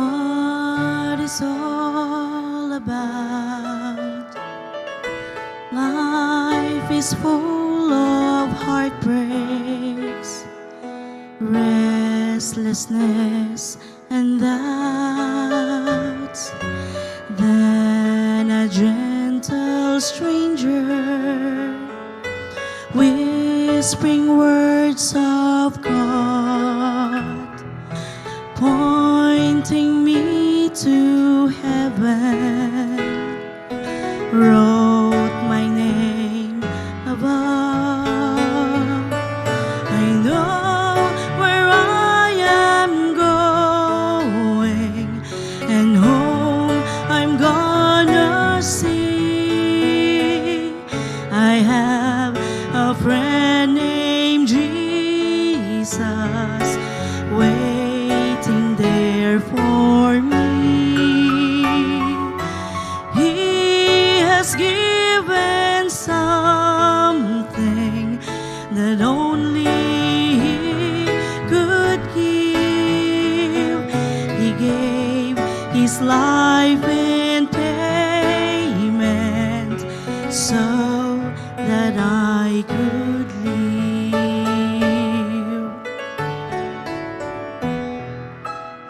what it's all about. Life is full of heartbreaks, restlessness and doubts. Then a gentle stranger, whispering words of God, pointing me to heaven, wrote my name above. I know where I am going, and home I'm gonna see. I have a friend named Jesus waiting there for me. He has given something that only He could give. He gave His life in payment so that I could live.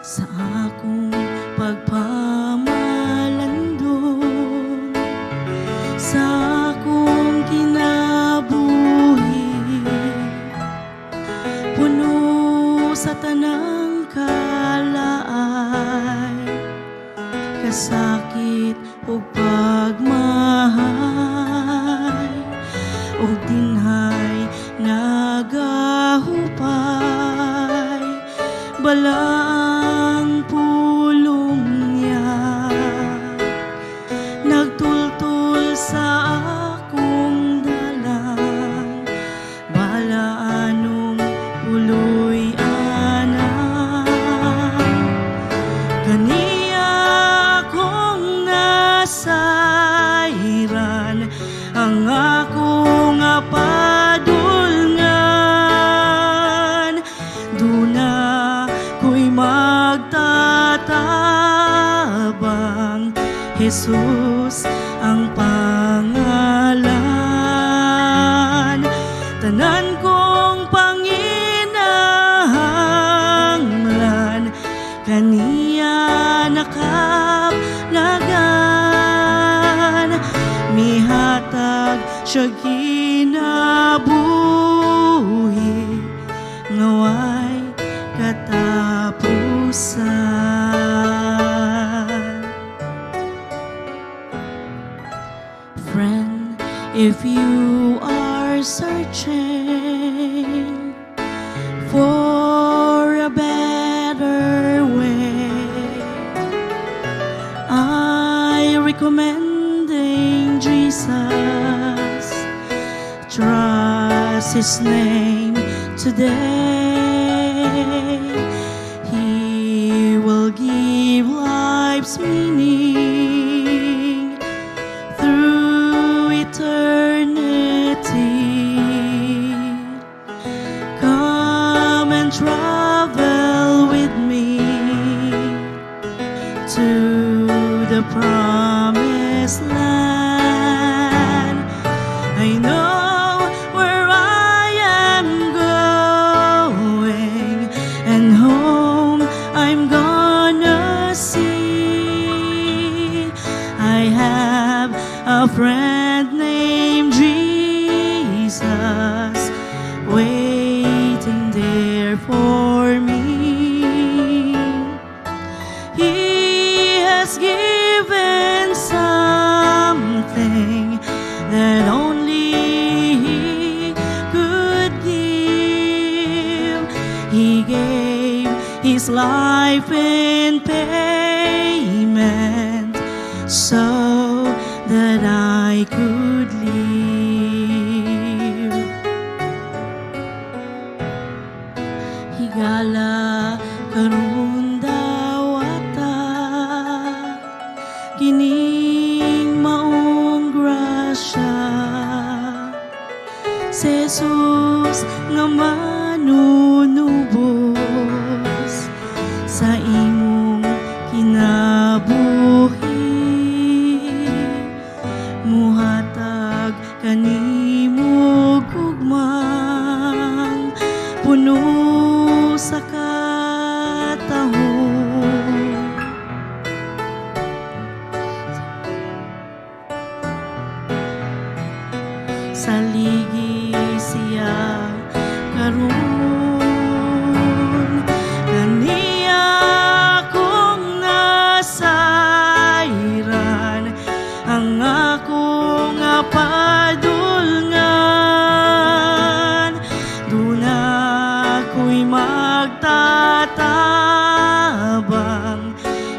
Sa akong pagpamalandong, sa akong kinabuhi, puno sa tanang kalaay, kasakit ug pagmahay, ug dinhay nagahupay, balaang pulong niya nagtultul sa akong dalang, balaanong uloy anang. Kaniya akong nasairan, ang akong padulngan. Duna ko'y magtatabang, Jesus ang pangalan. Tanan kong panginahanglan, kaniya nakapnagan. Mihatag siya kinabuhi, ngaway katapusan. Friend, if you are searching for a better way, I recommending Jesus. Trust His name today. He will give life's meaning through eternity. Come and travel with me to the promised land. I know where I am going, and home I'm gonna see. I have a friend named Jesus waiting there for me. He has given something that only He could give. He gave His life in payment so that I could live. Higala karon dawata, kining maong grasya, si Jesus nga manunubos sa imong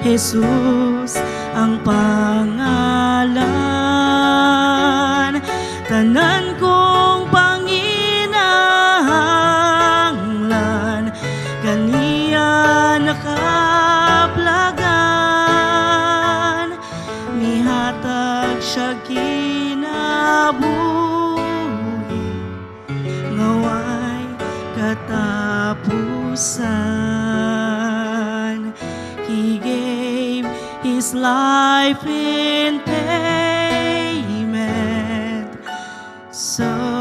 Jesus ang pangalan. Tanan kong panginahanglan kaniya nakaplagan. Mihatag siya kinabuhi ngaway katapusan. He gave His life in payment so